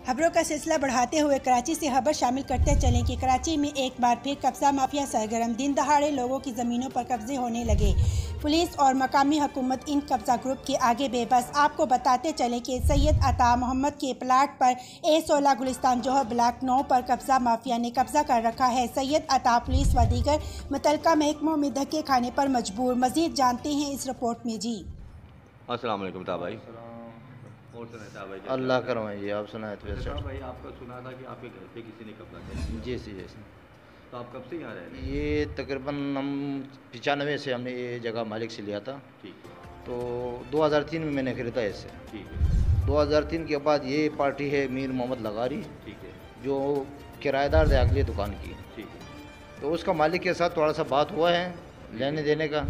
खबरों का सिलसिला बढ़ाते हुए कराची से खबर शामिल करते चलें कि कराची में एक बार फिर कब्जा माफिया सरगर्म, दिन दहाड़े लोगों की ज़मीनों पर कब्जे होने लगे। पुलिस और मकामी हुकूमत इन कब्जा ग्रुप के आगे बेबस। आपको बताते चलें कि सैयद अता मोहम्मद के प्लाट पर A16 गुलिस्तान जौहर ब्लॉक 9 पर कब्जा माफिया ने कब्जा कर रखा है। सैयद अता पुलिस व दीगर मुतल्लिका महकमों में धक्के खाने पर मजबूर। मजीद जानते हैं इस रिपोर्ट में। जी अस्सलाम वालेकुम ताब भाई। और सुनाए भाई, अल्लाह करवाए जी, आप सुनाए तो वैसे भाई आपका सुना था कि आपके घर पे किसी ने कब्जा कर लिया। जी जी जी। तो आप कब से यहाँ रह रहे हैं? ये तकरीबन हम 95 से हमने ये जगह मालिक से लिया था। ठीक है। तो 2003 में मैंने ख़रीदा इसे। ठीक है। 2003 के बाद ये पार्टी है मीर मोहम्मद लगारी, ठीक है। जो किराएदार थे अगली दुकान की। ठीक है। तो उसका मालिक के साथ थोड़ा सा बात हुआ है लेने देने का,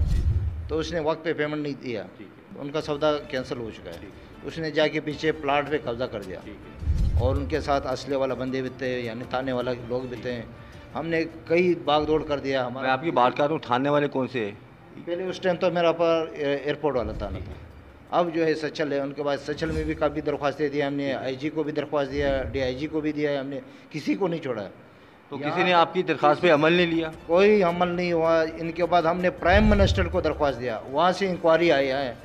तो उसने वक्त पे पेमेंट नहीं दिया। ठीक है। उनका सौदा कैंसिल हो चुका है। उसने जाके पीछे प्लाट पे कब्जा कर दिया। ठीक है। और उनके साथ असले वाला बंदे भी थे, यानी थाने वाला लोग भी थे। हमने कई भाग दौड़ कर दिया। मैं आपकी बात कर रहा हूँ, थाने वाले कौन से है? पहले उस टाइम तो मेरा पर एयरपोर्ट वाला थाना था। अब जो है सचल है। उनके बाद सचल में भी काफ़ी दरख्वास्तें दी हमने, IG को भी दरख्वास्त दिया, DIG को भी दिया है हमने, किसी को नहीं छोड़ा। तो किसी ने आपकी दरख्वास्त पे अमल नहीं लिया? कोई अमल नहीं हुआ। इनके बाद हमने प्राइम मिनिस्टर को दरख्वास्त दिया, वहाँ से इंक्वायरी आई है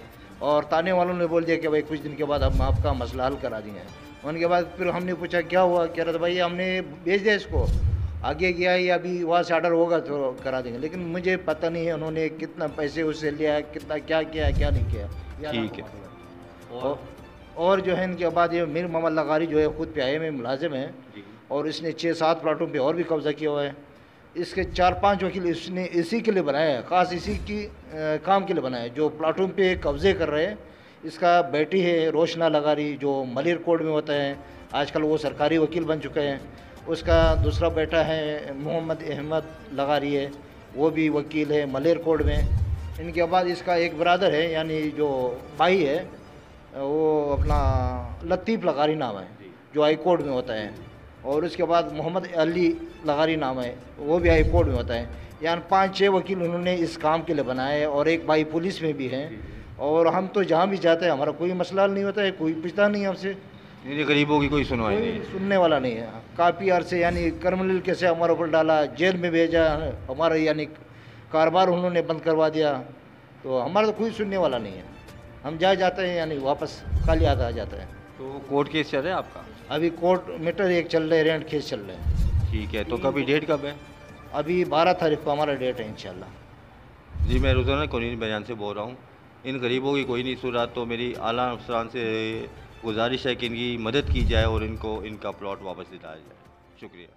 और थाने वालों ने बोल दिया कि भाई कुछ दिन के बाद हम आपका मसला हल करा देंगे। उनके बाद फिर हमने पूछा क्या हुआ, कह रहा था भाई हमने भेज दिया इसको, आगे गया या अभी वहाँ से ऑर्डर होगा तो करा देंगे। लेकिन मुझे पता नहीं है उन्होंने कितना पैसे उससे लिया है, कितना क्या किया है क्या नहीं किया। ठीक है। और जो है इनके बाद ये मीर मोहम्मद लगारी जो है खुद PIA में मुलाजिम है और इसने 6-7 प्लाटों पे और भी कब्जा किया हुआ है। इसके 4-5 वकील इसने इसी के लिए बनाया है, ख़ास इसी की काम के लिए बनाया है जो प्लाटों पे कब्जे कर रहे हैं। इसका बेटी है रोशना लगारी, जो मलिर कोर्ट में होता है, आजकल वो सरकारी वकील बन चुके हैं। उसका दूसरा बेटा है मोहम्मद अहमद लगारी है, वो भी वकील है मलिर कोर्ट में। इनके बाद इसका एक ब्रदर है, यानी जो भाई है वो अपना लतीफ़ लगारी नाम है, जो हाई कोर्ट में होता है। और उसके बाद मोहम्मद अली लगारी नाम है, वो भी हाई कोर्ट में होता है। यानी 5-6 वकील उन्होंने इस काम के लिए बनाए, और एक भाई पुलिस में भी है। और हम तो जहाँ भी जाते हैं हमारा कोई मसला नहीं होता है, कोई पूछता नहीं हमसे। गरीबों की कोई सुनवाई नहीं, सुनने वाला नहीं है। काफ़ी अरसे यानी क्रिमिनल केस हमारे ऊपर डाला, जेल में भेजा, हमारा यानी कारोबार उन्होंने बंद करवा दिया। तो हमारा तो कोई सुनने वाला नहीं है। हम जाते हैं यानी वापस खाली हाथ आ जाता है। तो कोर्ट केस चल रहा है आपका? अभी कोर्ट मैटर एक चल रहा है, रेंट केस चल रहे हैं। ठीक है। तो कभी डेट कब है? अभी 12 तारीख को हमारा डेट है इंशाल्लाह। जी, मैं रोज़ाना कानूनी बयान से बोल रहा हूँ। इन गरीबों की कोई नहीं सुन रहा, तो मेरी आला अफसरान से गुजारिश है कि इनकी मदद की जाए और इनको इनका प्लॉट वापस दिलाया जाए। शुक्रिया।